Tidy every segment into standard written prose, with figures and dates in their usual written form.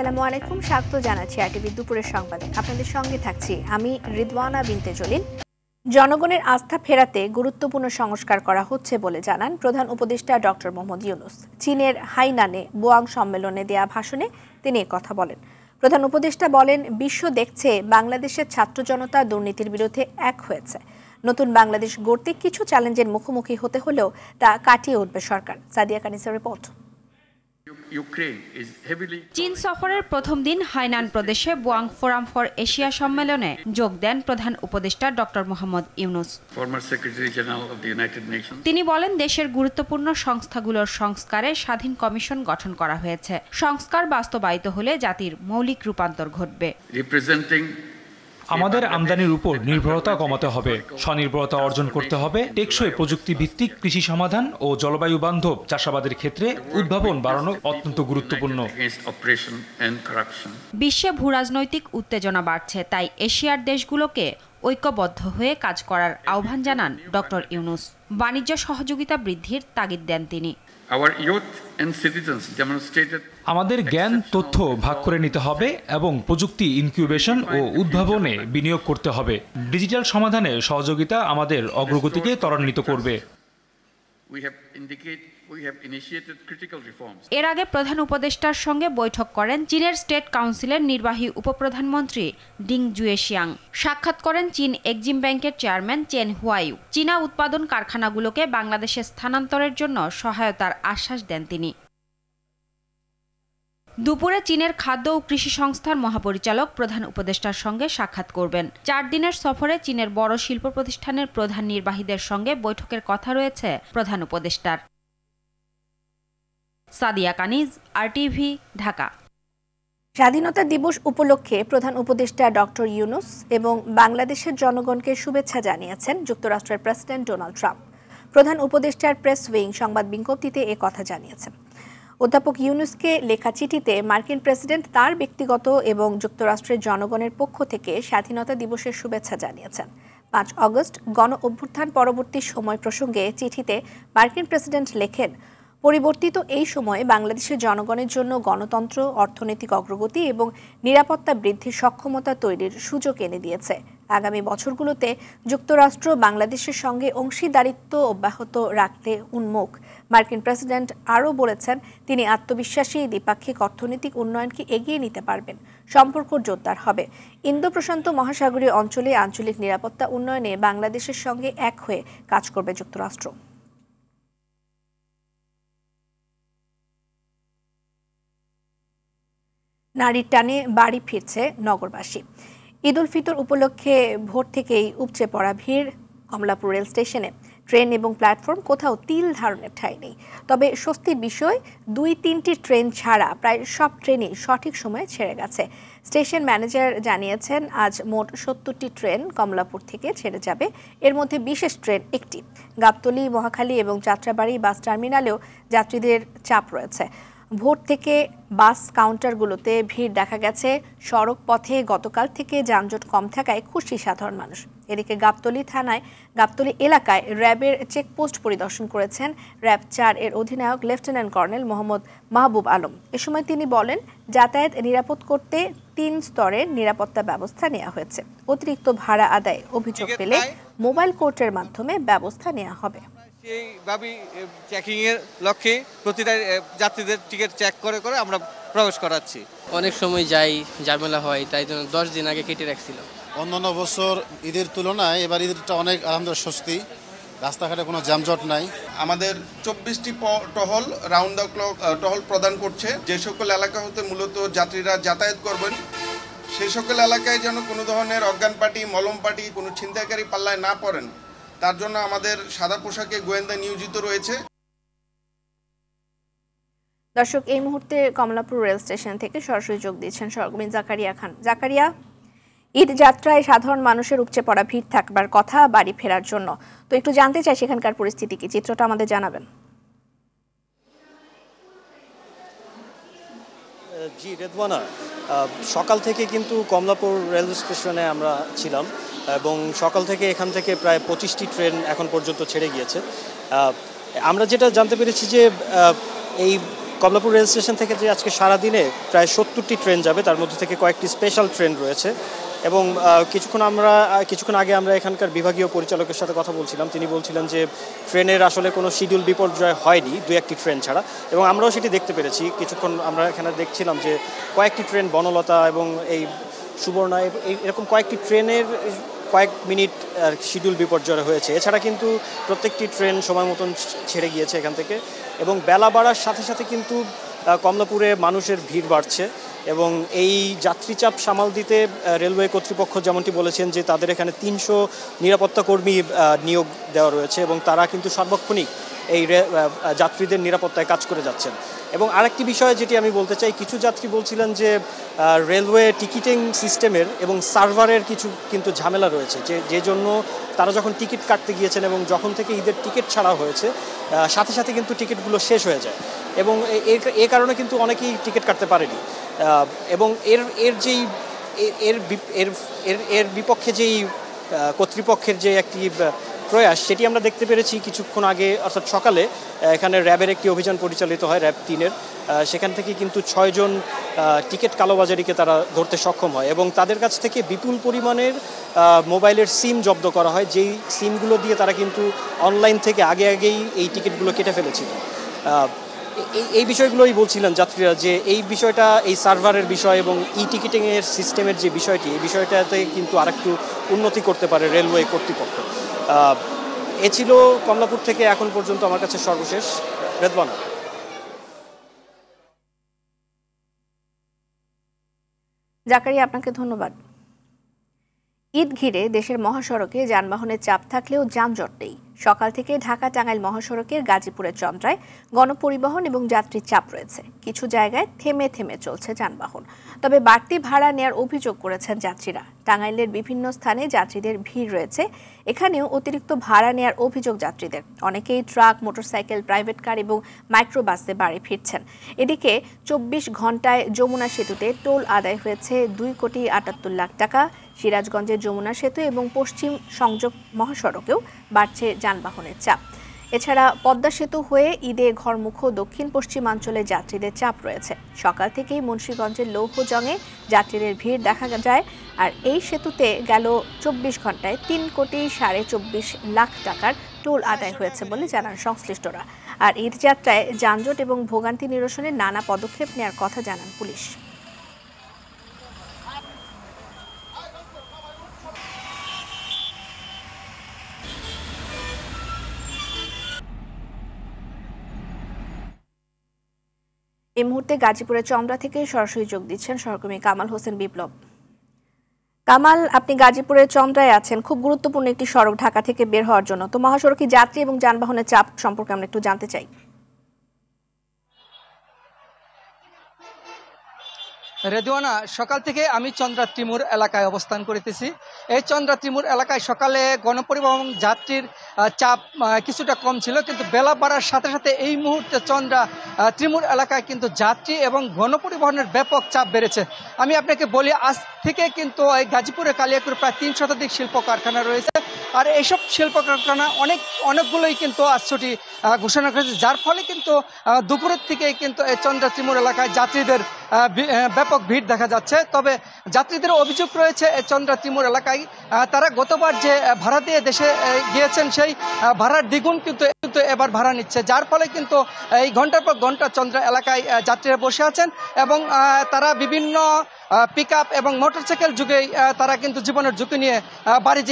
আসসালামু আলাইকুম, স্বাগত জানাচ্ছি আরটিভি দুপুরের সংবাদে। আপনাদের সঙ্গে থাকছি আমি রিদওয়ানা বিনতে জলিল। জনগণের আস্থা ফেরাতে গুরুত্বপূর্ণ সংস্কার করা হচ্ছে বলে জানান প্রধান উপদেষ্টা ডক্টর মোহাম্মদ ইউনূস। চীনের হাইনানে বোয়াং সম্মেলনে দেয়া ভাষণে তিনি কথা বলেন। প্রধান উপদেষ্টা বলেন, বিশ্ব দেখছে বাংলাদেশের ছাত্র জনতা দুর্নীতির বিরুদ্ধে এক হয়েছে। নতুন বাংলাদেশ গড়তে কিছু চ্যালেঞ্জের মুখোমুখি হতে হলেও তা কাটিয়ে উঠবে সরকার। সাদিয়া কানিসার রিপোর্ট। চীন সফরের প্রথম দিন হাইনান প্রদেশে বোয়াং ফোরাম ফর এশিয়া সম্মেলনে যোগ দেন প্রধান উপদেষ্টা ডক্টর মোহাম্মদ ইউনূস। তিনি বলেন, দেশের গুরুত্বপূর্ণ সংস্থাগুলোর সংস্কারে স্বাধীন কমিশন গঠন করা হয়েছে। সংস্কার বাস্তবায়িত হলে জাতির মৌলিক রূপান্তর ঘটবে। আমাদের আমদানির উপর নির্ভরতা কমাতে হবে, স্বনির্ভরতা অর্জন করতে হবে, টেকসই প্রযুক্তি ভিত্তিক কৃষি সমাধান ও জলবায়ু বান্ধব চাষাবাদের ক্ষেত্রে উদ্ভাবন বাড়ানো অত্যন্ত গুরুত্বপূর্ণ। বিশ্বে ভূরাজনৈতিক উত্তেজনা বাড়ছে, তাই এশিয়ার দেশগুলোকে ঐক্যবদ্ধ হয়ে কাজ করার আহ্বান জানান ডক্টর ইউনূস। বাণিজ্য সহযোগিতা বৃদ্ধির তাগিদ দেন তিনি। আমাদের জ্ঞান তথ্য ভাগ করে নিতে হবে এবং প্রযুক্তি ইনকিউবেশন ও উদ্ভাবনে বিনিয়োগ করতে হবে। ডিজিটাল সমাধানে সহযোগিতা আমাদের অগ্রগতিকে ত্বরান্বিত করবে। এর আগে প্রধান উপদেষ্টার সঙ্গে বৈঠক করেন চীনের স্টেট কাউন্সিলের নির্বাহী উপপ্রধানমন্ত্রী ডিং জুয়েশিয়াং। সাক্ষাৎ করেন চীন এক্সিম ব্যাংকের চেয়ারম্যান চেন হুয়াইউ। চীনা উৎপাদন কারখানাগুলোকে বাংলাদেশে স্থানান্তরের জন্য সহায়তার আশ্বাস দেন তিনি। দুপুরে চীনের খাদ্য ও কৃষি সংস্থার মহাপরিচালক প্রধান উপদেষ্টার সঙ্গে সাক্ষাৎ করবেন। 4 দিনের সফরে চীনের বড় শিল্প প্রতিষ্ঠানের প্রধান নির্বাহীদের সঙ্গে বৈঠকের কথা রয়েছে প্রধান উপদেষ্টার। সাদিয়া কানিজ, আরটিভি, ঢাকা। স্বাধীনতা দিবস উপলক্ষে প্রধান উপদেষ্টা ডক্টর ইউনূস এবং বাংলাদেশের জনগণকে শুভেচ্ছা জানিয়েছেন যুক্তরাষ্ট্রের প্রেসিডেন্ট ডোনাল্ড ট্রাম্প। প্রধান উপদেষ্টার প্রেস উইং সংবাদ বিজ্ঞপ্তিতে এ কথা জানিয়েছেন। অধ্যাপক ইউনূসকে লেখা চিঠিতে মার্কিন প্রেসিডেন্ট তার ব্যক্তিগত এবং যুক্তরাষ্ট্রের জনগণের পক্ষ থেকে স্বাধীনতা দিবসের শুভেচ্ছা জানিয়েছেন। 5 অগস্ট গণ অভ্যুত্থান পরবর্তী সময় প্রসঙ্গে চিঠিতে মার্কিন প্রেসিডেন্ট লেখেন, পরিবর্তিত এই সময়ে বাংলাদেশের জনগণের জন্য গণতন্ত্র, অর্থনৈতিক অগ্রগতি এবং নিরাপত্তা বৃদ্ধির সক্ষমতা তৈরির সুযোগ এনে দিয়েছে। আগামী বছরগুলোতে যুক্তরাষ্ট্র বাংলাদেশের সঙ্গে অংশীদারিত্ব অব্যাহত রাখতে উন্মুখ। মার্কিন প্রেসিডেন্ট আরও বলেছেন, তিনি আত্মবিশ্বাসী দ্বিপাক্ষিক অর্থনৈতিক উন্নয়নকে এগিয়ে নিতে পারবেন, সম্পর্ক জোরদার হবে। ইন্দো প্রশান্ত মহাসাগরীয় অঞ্চলে আঞ্চলিক নিরাপত্তা উন্নয়নে বাংলাদেশের সঙ্গে এক হয়ে কাজ করবে যুক্তরাষ্ট্র। নারীর টানে বাড়ি ফিরছে নগরবাসী। ঈদ উল ফিতর উপলক্ষে ভোর থেকেই উপচে পড়া ভিড় কমলাপুর রেল স্টেশনে। ট্রেন এবং প্ল্যাটফর্ম কোথাও তিল ধারণের ঠাঁই নেই। তবে স্বস্তির বিষয়, 2-3টি ট্রেন ছাড়া প্রায় সব ট্রেনই সঠিক সময়ে ছেড়ে গেছে। স্টেশন ম্যানেজার জানিয়েছেন, আজ মোট 70টি ট্রেন কমলাপুর থেকে ছেড়ে যাবে। এর মধ্যে বিশেষ ট্রেন একটি। গাবতলী, মহাখালী এবং যাত্রাবাড়ি বাস টার্মিনালেও যাত্রীদের চাপ রয়েছে। ভোর থেকে বাস কাউন্টারগুলোতে ভিড় দেখা গেছে। সড়ক পথে গতকাল থেকে যানজট কম থাকায় খুশি সাধারণ মানুষ। এদিকে গাবতলী এলাকায় র্যাবের চেকপোস্ট পরিদর্শন করেছেন র্যাব 4 এর অধিনায়ক লেফটেন্যান্ট কর্নেল মোহাম্মদ মাহবুব আলম। এ সময় তিনি বলেন, যাতায়াত নিরাপদ করতে 3 স্তরের নিরাপত্তা ব্যবস্থা নেওয়া হয়েছে। অতিরিক্ত ভাড়া আদায়ে অভিযোগ পেলে মোবাইল কোর্টের মাধ্যমে ব্যবস্থা নেওয়া হবে। সেইভাবেই চেকিংয়ের লক্ষ্যে প্রতিটা যাত্রীদের টিকিট চেক করে আমরা প্রবেশ করাচ্ছি। অনেক সময় যাই, ঝামেলা হয়, তাই জন্য 10 দিন আগে কেটে রাখছিল। অন্যান্য বছর ঈদের তুলনায় এবার ঈদটা অনেক আলহামদুলিল্লাহ স্বস্তি। রাস্তাঘাটে কোনো যানজট নাই। আমাদের 24টি টহল রাউন্ড দ্য ক্লক টহল প্রদান করছে। যে সকল এলাকা হতে মূলত যাত্রীরা যাতায়াত করবেন, সেই সকল এলাকায় যেন কোনো ধরনের অজ্ঞান পার্টি, মলম পার্টি, কোনো ছিনতাইকারী পাল্লায় না পড়েন, তার জন্য আমাদের সাদা পোশাকে গোয়েন্দা নিয়োজিত রয়েছে। দর্শক, এই মুহূর্তে কমলাপুর রেল স্টেশন থেকে সরাসরি যোগ দিচ্ছেন সহকর্মী জাকারিয়া খান। জাকারিয়া, ঈদ যাত্রায় সাধারণ মানুষের উপচে পড়া ভিড় থাকবার কথা বাড়ি ফেরার জন্য, তো একটু জানতে চাই সেখানকার পরিস্থিতি কি, চিত্রটা আমাদের জানাবেন। জি রেদওয়ানা, সকাল থেকে কিন্তু কমলাপুর রেল স্টেশনে আমরা ছিলাম এবং সকাল থেকে এখান থেকে প্রায় 25টি ট্রেন এখন পর্যন্ত ছেড়ে গিয়েছে। আমরা যেটা জানতে পেরেছি যে এই কমলাপুর রেল স্টেশন থেকে যে আজকে সারাদিনে প্রায় 70টি ট্রেন যাবে, তার মধ্যে থেকে কয়েকটি স্পেশাল ট্রেন রয়েছে। এবং কিছুক্ষণ আগে আমরা এখানকার বিভাগীয় পরিচালকের সাথে কথা বলছিলাম, তিনি বলছিলেন যে ট্রেনের আসলে কোনো শিডিউল বিপর্যয় হয়নি, 2-1টি ট্রেন ছাড়া। এবং আমরাও সেটি দেখতে পেরেছি। কিছুক্ষণ আমরা এখানে দেখছিলাম যে কয়েকটি ট্রেন বনলতা এবং এই সুবর্ণা এরকম কয়েকটি ট্রেনের কয়েক মিনিট শিডিউল বিপর্যয় হয়েছে। এছাড়া কিন্তু প্রত্যেকটি ট্রেন সময় মতন ছেড়ে গিয়েছে এখান থেকে। এবং বেলা বাড়ার সাথে সাথে কিন্তু কমলাপুরে মানুষের ভিড় বাড়ছে এবং এই যাত্রীচাপ সামাল দিতে রেলওয়ে কর্তৃপক্ষ যেমনটি বলেছেন যে তাদের এখানে 300 নিরাপত্তা কর্মী নিয়োগ দেওয়া রয়েছে এবং তারা কিন্তু সার্বক্ষণিক এই যাত্রীদের নিরাপত্তায় কাজ করে যাচ্ছেন। এবং আরেকটি বিষয় যেটি আমি বলতে চাই, কিছু যাত্রী বলছিলেন যে রেলওয়ে টিকিটিং সিস্টেমের এবং সার্ভারের কিছু কিন্তু ঝামেলা রয়েছে, যে জন্য তারা যখন টিকিট কাটতে গিয়েছেন এবং যখন থেকে ঈদের টিকিট ছাড়া হয়েছে সাথে সাথে কিন্তু টিকিটগুলো শেষ হয়ে যায় এবং এর কারণে কিন্তু অনেকেই টিকিট কাটতে পারেনি। এবং এর বিপক্ষে যেই কর্তৃপক্ষের যে একটি প্রয়াস সেটি আমরা দেখতে পেরেছি কিছুক্ষণ আগে, অর্থাৎ সকালে এখানে র্যাবের একটি অভিযান পরিচালিত হয়, র্যাব 3-এর। সেখান থেকে কিন্তু 6 জন টিকিট কালোবাজারিকে তারা ধরতে সক্ষম হয় এবং তাদের কাছ থেকে বিপুল পরিমাণের মোবাইলের সিম জব্দ করা হয়, যেই সিমগুলো দিয়ে তারা কিন্তু অনলাইন থেকে আগেই এই টিকিটগুলো কেটে ফেলেছিল। এই বিষয়গুলোই বলছিলেন যাত্রীরা যে এই বিষয়টা, এই সার্ভারের বিষয় এবং টিকিটিংয়ের সিস্টেমের যে বিষয়টি, এই বিষয়টাতে কিন্তু আরেকটু উন্নতি করতে পারে রেলওয়ে কর্তৃপক্ষ। এ ছিল কমলাপুর থেকে এখন পর্যন্ত আমার কাছে সর্বশেষ। রেদওয়ানা। জাকারিয়া, আপনাকে ধন্যবাদ। ঈদ ঘিরে দেশের মহাসড়কে যানবাহনের চাপ থাকলেও যানজট নেই। সকাল থেকে ঢাকা টাঙ্গাইল মহাসড়কের গাজীপুরের চন্দ্রায় গণপরিবহন এবং যাত্রীর চাপ রয়েছে। কিছু জায়গায় থেমে থেমে চলছে যানবাহন, তবে বাড়তি ভাড়া নেয়ার অভিযোগ করেছেন যাত্রীরা। টাঙ্গাইলের বিভিন্ন স্থানে যাত্রীদের ভিড় রয়েছে, এখানেও অতিরিক্ত ভাড়া নেয়ার অভিযোগ যাত্রীদের। অনেকেই ট্রাক, মোটরসাইকেল, প্রাইভেট কার এবং মাইক্রোবাসে বাড়ি ফিরছেন। এদিকে 24 ঘন্টায় যমুনা সেতুতে টোল আদায় হয়েছে 2,78,00,000 টাকা। সিরাজগঞ্জের যমুনা সেতু এবং পশ্চিম সংযোগ মহাসড়কেও বাড়ছে যানবাহনের চাপ। এছাড়া পদ্মা সেতু হয়ে ঈদে ঘরমুখ দক্ষিণ পশ্চিমাঞ্চলে যাত্রীদের চাপ রয়েছে। সকাল থেকেই মুন্সিগঞ্জের লৌহজংয়ে যাত্রীদের ভিড় দেখা যায়। আর এই সেতুতে গেল 24 ঘন্টায় 3,24,25,00,000 টাকার টোল আদায় হয়েছে বলে জানান সংশ্লিষ্টরা। আর ঈদ যাত্রায় যানজট এবং ভোগান্তি নিরসনে নানা পদক্ষেপ নেওয়ার কথা জানান পুলিশ। এই মুহূর্তে গাজীপুরের চন্দ্রা থেকে সরাসরি যোগ দিচ্ছেন সহকর্মী কামাল হোসেন বিপ্লব। কামাল, আপনি গাজীপুরের চন্দ্রায় আছেন, খুব গুরুত্বপূর্ণ একটি সড়ক ঢাকা থেকে বের হওয়ার জন্য। তো মহাসড়কে যাত্রী এবং যানবাহনের চাপ সম্পর্কে আমরা একটু জানতে চাই। রেদওয়ানা, সকাল থেকে আমি চন্দ্রা ত্রিমুর এলাকায় অবস্থান করিতেছি। এই চন্দ্রা ত্রিমুর এলাকায় সকালে গণপরিবহন যাত্রীর চাপ কিছুটা কম ছিল, কিন্তু বেলা বাড়ার সাথে সাথে এই মুহূর্তে চন্দ্রা ত্রিমুর এলাকায় কিন্তু যাত্রী এবং গণপরিবহনের ব্যাপক চাপ বেড়েছে। আমি আপনাকে বলি, আজ থেকে কিন্তু এই গাজীপুরে কালিয়াকুরে প্রায় 3 শতাধিক শিল্প কারখানা রয়েছে। আর এইসব শিল্প কারখানা অনেকগুলোই কিন্তু আজ ছুটি ঘোষণা করেছে, যার ফলে কিন্তু দুপুরের থেকে কিন্তু এই চন্দ্রা ত্রিমুর এলাকায় যাত্রীদের ব্যাপক ভিড় দেখা যাচ্ছে। তবে যাত্রীদের অভিযোগ রয়েছে এই চন্দ্রা ত্রিমুর এলাকায় তারা গতবার যে ভাড়া দিয়ে দেশে গিয়েছেন সেই ভাড়ার দ্বিগুণ কিন্তু এবার ভাড়া নিচ্ছে, যার ফলে কিন্তু এই ঘন্টার পর ঘন্টা চন্দ্রা এলাকায় যাত্রীরা বসে আছেন এবং তারা বিভিন্ন পিক আপ এবং মোটরসাইকেল যুগেই তারা কিন্তু জীবনের ঝুঁকি নিয়ে বাড়ি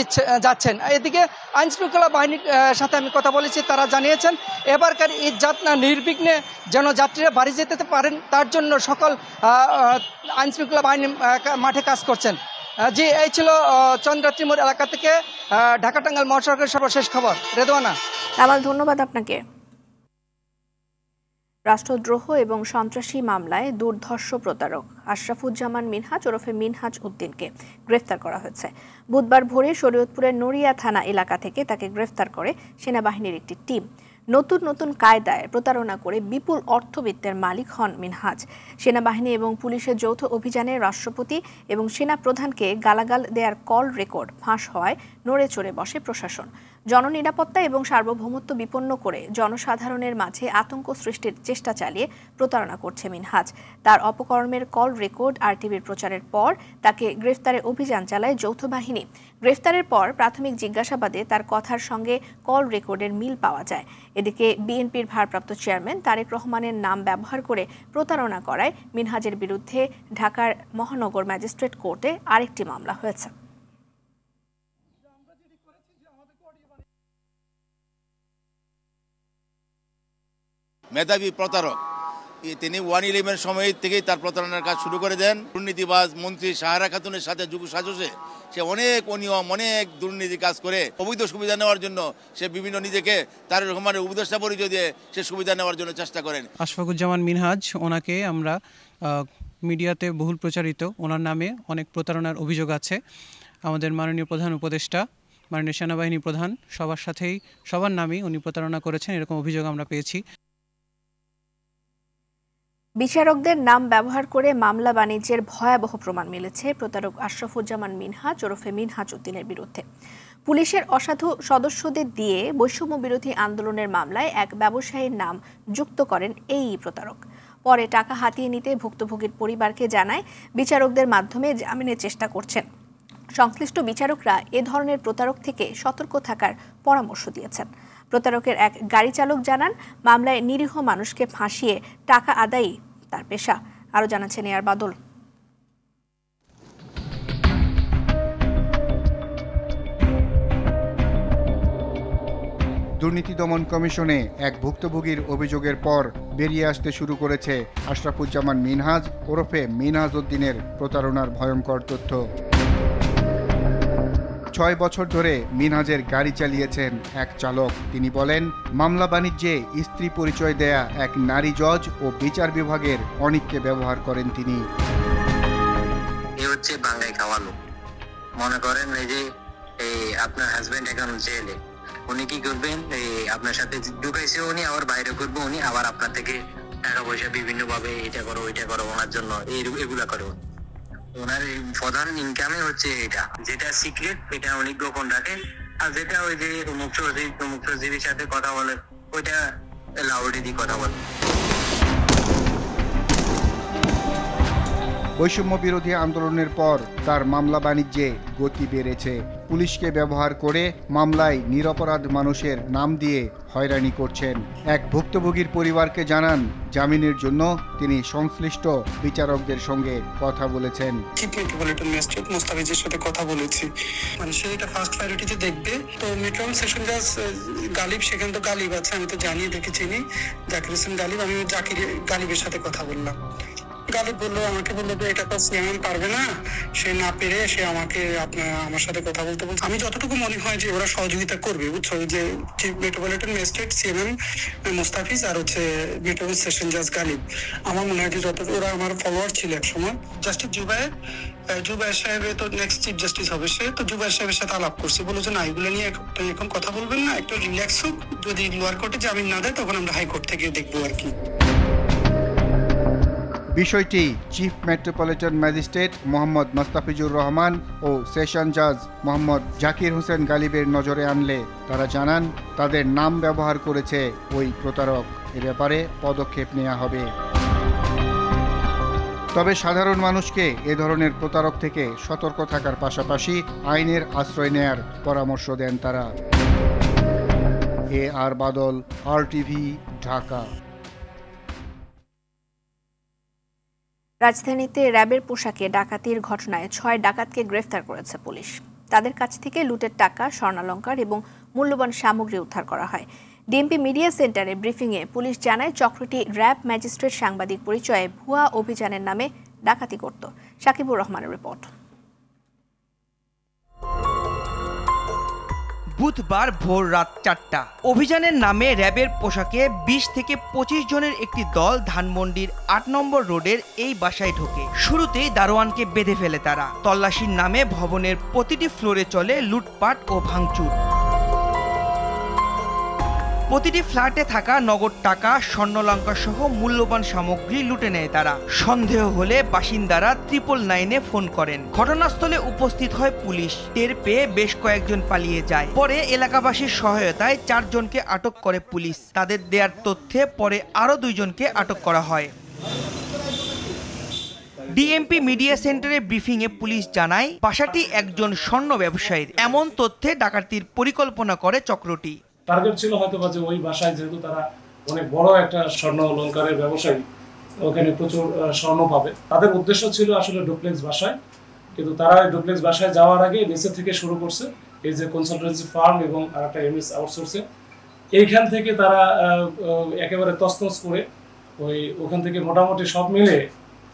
যাচ্ছেন। এদিকে আইন শৃঙ্খলা বাহিনীর সাথে আমি কথা বলেছি, তারা জানিয়েছেন এবারকার ঈদ যাত্রা নির্বিঘ্নে যেন যাত্রীরা বাড়ি যেতে পারেন, তার জন্য সকল আইন শৃঙ্খলা বাহিনী মাঠে কাজ করছেন। জি, এই ছিল চন্দ্রা ত্রিমুর এলাকা থেকে ঢাকা টাঙ্গাইল মহাসড়কের সর্বশেষ খবর। রেদওয়ানা। কামাল, ধন্যবাদ আপনাকে। রাষ্ট্রদ্রোহ এবং সন্ত্রাসী মামলায় দুর্ধর্ষ প্রতারক আশরাফুজ্জামান মিনহাজ ওরফে মিনহাজ উদ্দিনকে গ্রেফতার করা হয়েছে। বুধবার ভোরে শরীয়তপুরের নড়িয়া থানা এলাকা থেকে তাকে গ্রেফতার করে সেনাবাহিনীর একটি টিম। নতুন নতুন কায়দায় প্রতারণা করে বিপুল অর্থবিত্তের মালিক হন মিনহাজ। সেনাবাহিনী এবং পুলিশের যৌথ অভিযানে রাষ্ট্রপতি এবং সেনা প্রধানকে গালাগাল দেওয়ার কল রেকর্ড ফাঁস হওয়ায় নড়ে চড়ে বসে প্রশাসন। জননিরাপত্তা এবং সার্বভৌমত্ব বিপন্ন করে জনসাধারণের মাঝে আতঙ্ক সৃষ্টির চেষ্টা চালিয়ে প্রতারণা করছে মিনহাজ। তার অপকর্মের কল রেকর্ড আরটিভির প্রচারের পর তাকে গ্রেফতারে অভিযান চালায় যৌথ বাহিনী। গ্রেফতারের পর প্রাথমিক জিজ্ঞাসাবাদে তার কথার সঙ্গে কল রেকর্ডের মিল পাওয়া যায়। এদিকে বিএনপির ভারপ্রাপ্ত চেয়ারম্যান তারেক রহমানের নাম ব্যবহার করে প্রতারণা করায় মিনহাজের বিরুদ্ধে ঢাকার মহানগর ম্যাজিস্ট্রেট কোর্টে আরেকটি মামলা হয়েছে। মেধাবী প্রতারক, তিনি 111 সময় থেকেই তার প্রতারণার কাজ শুরু করে দেন। দুর্নীতিবাজ মন্ত্রী সাহারা খাতুনের সাথে যুগ সাজসে সে অনেক অনিয়ম, অনেক দুর্নীতি কাজ করে অবৈধ সুবিধা নেওয়ার জন্য সে বিভিন্ন নিজেকে তারেক রহমানের উপদেষ্টা পরিচয় দিয়ে সে সুবিধা নেওয়ার জন্য চেষ্টা করেন। আশফাকুজ্জামান মিনহাজ, ওনাকে আমরা মিডিয়াতে বহুল প্রচারিত, ওনার নামে অনেক প্রতারণার অভিযোগ আছে। আমাদের মাননীয় প্রধান উপদেষ্টা, মাননীয় সেনাবাহিনী প্রধান সবার নামেই উনি প্রতারণা করেছেন, এরকম অভিযোগ আমরা পেয়েছি। বিচারকদের নাম ব্যবহার করে মামলা বাণিজ্যের ভয়াবহ প্রমাণ মিলেছে প্রতারক আশরাফুজ্জামান মিনহাজ ওরফে মিনহাজ উদ্দিনের বিরুদ্ধে। পুলিশের অসাধু সদস্যদের দিয়ে বৈষম্য বিরোধী আন্দোলনের মামলায় এক ব্যবসায়ীর নাম যুক্ত করেন এই প্রতারক। পরে টাকা হাতিয়ে নিতে ভুক্তভোগীর পরিবারকে জানায় বিচারকদের মাধ্যমে জামিনের চেষ্টা করছেন। সংশ্লিষ্ট বিচারকরা এ ধরনের প্রতারক থেকে সতর্ক থাকার পরামর্শ দিয়েছেন। প্রতারকের এক গাড়ি চালক জানান, মামলায় নিরীহ মানুষকে ফাঁসিয়ে টাকা আদায়ই তার পেশা। আরো জানাচ্ছেন এয়ার বাদল। দুর্নীতি দমন কমিশনে এক ভুক্তভোগীর অভিযোগের পর বেরিয়ে আসতে শুরু করেছে আশরাফুজ্জামান মিনহাজ ওরফে মিনহাজ উদ্দিনের প্রতারণার ভয়ঙ্কর তথ্য। 6 বছর ধরে মিনহাজের গাড়ি চালিয়েছেন এক চালক। তিনি বলেন, মামলা বাণিজ্যে স্ত্রী পরিচয় দেয়া এক নারী জজ ও বিচার বিভাগের অনেককে ব্যবহার করেন তিনি। এ হচ্ছে বাঙালি খাওয়া লোক। মনে করেন এই যে আপনার হাজবেন্ড এখন জেলে, উনি কি করবেন, আপনার সাথে ঢুকাইছে উনি, আবার বাইরে করবো উনি, আবার আপনার থেকে টাকা পয়সা বিভিন্ন ভাবে এটা করো ওইটা করো ওনার জন্য এগুলা করে। ওনার প্রধান ইনকামে হচ্ছে এটা, যেটা সিক্রেট এটা উনি গোপন রাখে, আর যেটা ওই যে মুখ্যজীবীর সাথে কথা বলে ওইটা লাউডে দিয়ে কথা বলে। বৈষম্য বিরোধী আন্দোলনের পর তার মামলা বাণিজ্যে গতি বেড়েছে। পুলিশকে ব্যবহার করে মামলায় নিরপরাধ মানুষের নাম দিয়ে হয়রানি করছেন। এক ভুক্তভোগীর পরিবারকে জানান, জামিনের জন্য তিনি সংশ্লিষ্ট বিচারকদের সঙ্গে কথা বলেছেন। চিফ মেট্রোপলিটন ম্যাজিস্ট্রেট মোস্তাফিজের সাথে কথা বলেছি, মানে সে এটা ফার্স্ট প্রায়োরিটিতে দেখবে। তো মেট্রোপলিটন সেশন জাজ গালিব, সেখানে তো গালিব আছে, আমি তো জানিয়ে দেখে চিনি জাকির হোসেন গালিব। আমি জাকির গালিবের সাথে কথা বললাম। গালিব আমাকে বললো যে এটা তো সিএমএম পারবে না, সে না পেরে সে আমাকে আমার সাথে কথা বলতে বলছে। আমি যতটুকু মনে হয় যে ওরা সহযোগিতা করবে, বুঝছো, যে chief metropolitan magistrate CMM Mostafiz আর হচ্ছে মেট্রোপলিটন সেশন জাজ গালিব, আমার মনে হয় যে ওরা আমার ফলোয়ার ছিল এক সময়। জাস্টিস জুবায়ের সাহেবের তো নেক্সট চিফ জাস্টিস হবে, সে তো জুবায়ের সাহেবের সাথে আলাপ করছে, বলে যে না এগুলো নিয়ে এখন কথা বলবেন না, একটু রিল্যাক্স হোক, যদি লোয়ার কোর্টে জামিন না দেয় তখন আমরা হাইকোর্ট থেকে দেখবো আর কি। বিষয়টি chief metropolitan magistrate Mohammad Mostafizur Rahman ও সেশন জাজ মোহাম্মদ জাকির হোসেন গালিবের নজরে আনলে তারা জানান, তাদের নাম ব্যবহার করেছে ওই প্রতারক। এ ব্যাপারে পদক্ষেপ নেওয়া হবে। তবে সাধারণ মানুষকে এ ধরনের প্রতারক থেকে সতর্ক থাকার পাশাপাশি আইনের আশ্রয় নেয়ার পরামর্শ দেন তারা। এআর বাদল, আরটিভি, ঢাকা। রাজধানীতে র্যাবের পোশাকে ডাকাতির ঘটনায় 6 ডাকাতকে গ্রেফতার করেছে পুলিশ। তাদের কাছ থেকে লুটের টাকা, স্বর্ণালংকার এবং মূল্যবান সামগ্রী উদ্ধার করা হয়। ডিএমপি মিডিয়া সেন্টারে ব্রিফিংয়ে পুলিশ জানায়, চক্রটি র্যাব ম্যাজিস্ট্রেট সাংবাদিক পরিচয়ে ভুয়া অভিযানের নামে ডাকাতি করত। সাকিবুর রহমানের রিপোর্ট। বুধবার ভোর রাত 4টা অভিযানের নামে র্যাবের পোশাকে 20 থেকে 25 জনের একটি দল ধানমন্ডির 8 নম্বর রোডের এই বাসায় ঢোকে। শুরুতেই দারোয়ানকে বেঁধে ফেলে তারা। তল্লাশির নামে ভবনের প্রতিটি ফ্লোরে চলে লুটপাট ও ভাঙচুর। প্রতিটি ফ্ল্যাটে থাকা নগদ টাকা, স্বর্ণলঙ্কা সহ মূল্যবান সামগ্রী লুটে নেয় তারা। সন্দেহ হলে বাসিন্দারা 999-এ ফোন করেন। ঘটনাস্থলে উপস্থিত হয় পুলিশ। টের পেয়ে বেশ কয়েকজন পালিয়ে যায়। পরে এলাকাবাসীর সহায়তায় 4 জনকে আটক করে পুলিশ। তাদের দেওয়ার তথ্যে পরে আরও 2 জনকে আটক করা হয়। ডিএমপি মিডিয়া সেন্টারে ব্রিফিংয়ে পুলিশ জানায়, বাসাটি একজন স্বর্ণ ব্যবসায়ীর। এমন তথ্যে ডাকাতির পরিকল্পনা করে চক্রটি। টার্গেট ছিল হয়তো যে ওই বাসায়, যেহেতু তারা অনেক বড় একটা স্বর্ণ অলংকারের ব্যবসায়ী, ওখানে প্রচুর স্বর্ণ পাবে। তাদের উদ্দেশ্য ছিল আসলে ডুপ্লেক্স বাসায়, কিন্তু তারা ডুপ্লেক্স বাসায় যাওয়ার আগে নিচে থেকে শুরু করছে এই যে কনসালটেন্সি ফার্ম এবং আরেকটা এমএস আউটসোর্সিং। এইখান থেকে তারা একেবারে তছনছ করে ওখান থেকে মোটামুটি সব মিলে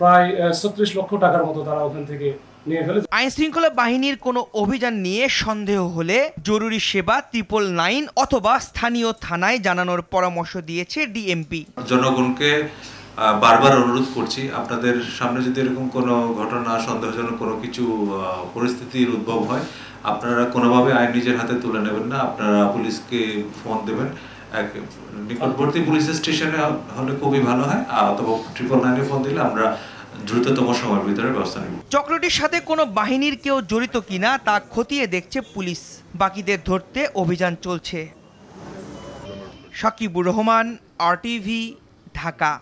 প্রায় 36 লক্ষ টাকার মতো তারা ওখান থেকে নিয়ে ফেলে। আইন শৃঙ্খলা বাহিনীর কোনো অভিযান নিয়ে সন্দেহ হলে জরুরি সেবা 999 অথবা স্থানীয় থানায় জানানোর পরামর্শ দিয়েছে ডিএমপি। জনগণকে বারবার অনুরোধ করছি, আপনাদের সামনে যদি এরকম কোনো ঘটনা, সন্দেহজনক কোনো কিছু পরিস্থিতির উদ্ভব হয়, আপনারা কোনোভাবে আইন নিজের হাতে তুলে নেবেন না। আপনারা পুলিশকে ফোন দেবেন। নিকটবর্তী পুলিশ স্টেশনে হলে খুবই ভালো হয়, অথবা 999-এ ফোন দিলে আমরা দ্রুততম সময়ের ভিতরে ব্যবস্থা নেব। চক্রটির সাথে কোনো বাহিনীর কেউ জড়িত কিনা তা খতিয়ে দেখছে পুলিশ। বাকিদের ধরতে অভিযান চলছে। সাকিবুর রহমান, আরটিভি, ঢাকা।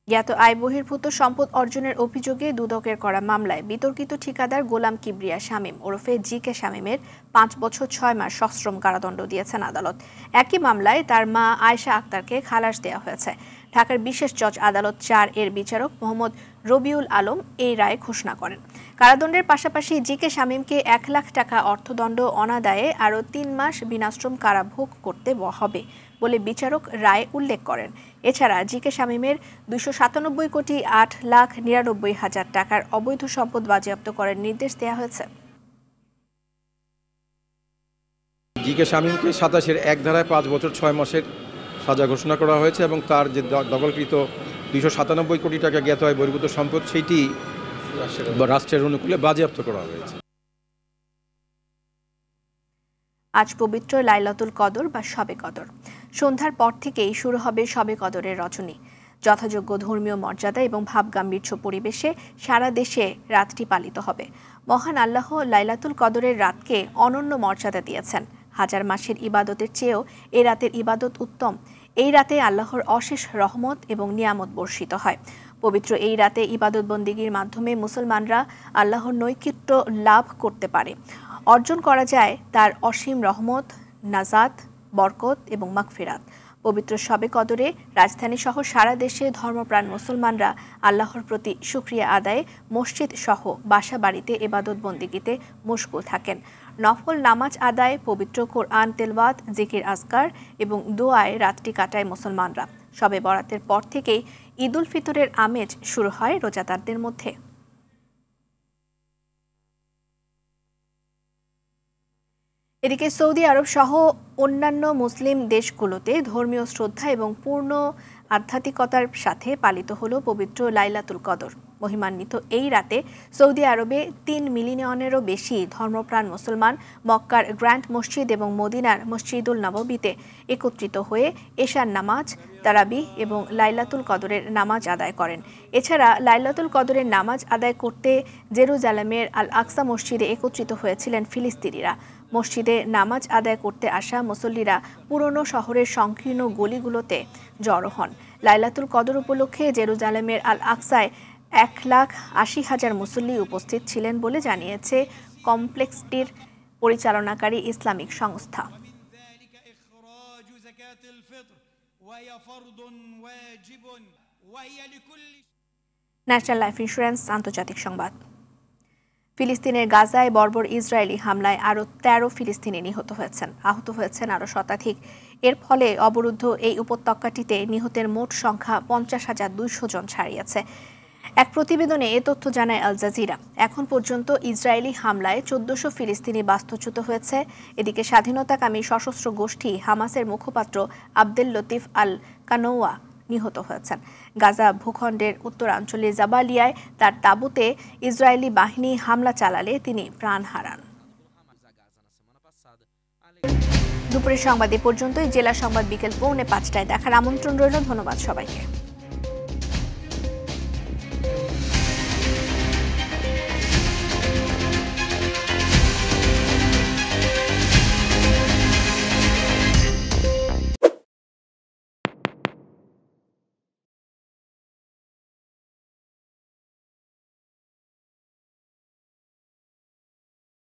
জ্ঞাত আয় বহির্ভূত সম্পদ অর্জনের অভিযোগে দুদকের করা মামলায় বিতর্কিত ঠিকাদার গোলাম কিবরিয়া শামীম ওরফে জি.কে. শামীমের 5 বছর 6 মাস সশ্রম কারাদণ্ড দিয়েছেন আদালত। একই মামলায় তার মা আয়েশা আক্তারকে খালাস দেওয়া হয়েছে। ঢাকার বিশেষ জজ আদালত 4 এর বিচারক মোহাম্মদ রবিউল আলম এই রায় ঘোষণা করেন। কারাদণ্ডের পাশাপাশি জি.কে. শামীমকে 1 লাখ টাকা অর্থদণ্ড অনাদায়ে আরও 3 মাস বিনাশ্রম কারাভোগ করতে হবে বলে বিচারক রায় উল্লেখ করেন। এছাড়া জি.কে. শামীমের 297 কোটি 8,99,000 টাকার অবৈধ সম্পদ বাজেয়াপ্ত করার নির্দেশ দেওয়া হয়েছে। জি.কে. শামীমকে 27-এর 1 ধারায় 5 বছর 6 মাসের সাজা ঘোষণা করা হয়েছে এবং তার যে দখলকৃত 297 কোটি টাকা জ্ঞাত আয় বহির্ভূত সম্পদ, সেইটি রাষ্ট্রের অনুকূলে বাজেয়াপ্ত করা হয়েছে। আজ পবিত্র লাইলাতুল কদর বা শবে কদর। সন্ধ্যার পর থেকেই শুরু হবে শবে কদরের রজনী। যথাযোগ্য ধর্মীয় মর্যাদা এবং ভাবগাম্ভীর্য পরিবেশে সারা দেশে রাতটি পালিত হবে। মহান আল্লাহ লাইলাতুল কদরের রাতকে অনন্য মর্যাদা দিয়েছেন। হাজার মাসের ইবাদতের চেয়েও এই রাতের ইবাদত উত্তম। এই রাতে আল্লাহর অশেষ রহমত এবং নিয়ামত বর্ষিত হয়। পবিত্র এই রাতে ইবাদত বন্দিগির মাধ্যমে মুসলমানরা আল্লাহর নৈকট্য লাভ করতে পারে। অর্জন করা যায় তার অসীম রহমত, নাজাত, বরকত এবং মাগফিরাত। পবিত্র শবে কদরে রাজধানী সহ সারা দেশে ধর্মপ্রাণ মুসলমানরা আল্লাহর প্রতি শুকরিয়া আদায়ে মসজিদ সহ বাসা বাড়িতে ইবাদত বন্দিগিতে মশগুল থাকেন। নফল নামাজ আদায়, পবিত্র কোরআন তেলাওয়াত, জিকির আজকার এবং দোয়ায় রাতটি কাটায় মুসলমানরা। শবে বরাতের পর থেকেই ঈদ উল ফিতরের আমেজ শুরু হয় রোজাদারদের মধ্যে। এদিকে সৌদি আরব সহ অন্যান্য মুসলিম দেশগুলোতে ধর্মীয় শ্রদ্ধা এবং পূর্ণ আধ্যাত্মিকতার সাথে পালিত হলো পবিত্র লাইলাতুল কদর। মহিমান্বিত এই রাতে সৌদি আরবে 3 মিলিয়নেরও বেশি ধর্মপ্রাণ মুসলমান মক্কার গ্র্যান্ড মসজিদ এবং মদিনার মসজিদুল নববীতে একত্রিত হয়ে এশার নামাজ, তারাবিহ এবং লাইলাতুল কদরের নামাজ আদায় করেন। এছাড়া লাইলাতুল কদরের নামাজ আদায় করতে জেরুজালেমের আল আকসা মসজিদে একত্রিত হয়েছিলেন ফিলিস্তিনিরা। মসজিদে নামাজ আদায় করতে আসা মুসল্লিরা পুরনো শহরের সংকীর্ণ গলিগুলোতে জড়ো হন। লাইলাতুল কদর উপলক্ষে জেরুজালেমের আল আকসায় 1,80,000 মুসল্লি উপস্থিত ছিলেন বলে জানিয়েছে কমপ্লেক্সটির পরিচালনাকারী ইসলামিক সংস্থা। ন্যাশনাল লাইফ ইন্স্যুরেন্স আন্তর্জাতিক সংবাদ। ফিলিস্তিনের গাজায় বর্বর ইসরায়েলি হামলায় আরও 13 ফিলিস্তিনি নিহত হয়েছেন, আহত হয়েছেন আরও শতাধিক। এর ফলে অবরুদ্ধ এই উপত্যকাটিতে নিহতের মোট সংখ্যা 50,200 জন ছাড়িয়েছে। এক প্রতিবেদনে এ তথ্য জানায় আল জাজিরা। এখন পর্যন্ত ইসরায়েলি হামলায় 1400 ফিলিস্তিনি বাস্তুচ্যুত হয়েছে। এদিকে স্বাধীনতাকামী সশস্ত্র গোষ্ঠী হামাসের মুখপাত্র আবদেল লতিফ আল কানোয়া নিহত হয়েছেন। গাজা ভূখণ্ডের উত্তরাঞ্চলে জাবালিয়ায় তার তাঁবুতে ইসরায়েলি বাহিনী হামলা চালালে তিনি প্রাণ হারান। দুপুরের সংবাদ এ পর্যন্তই। জেলা সংবাদ বিকেল 4:45টায় দেখার আমন্ত্রণ রইল। ধন্যবাদ সবাইকে।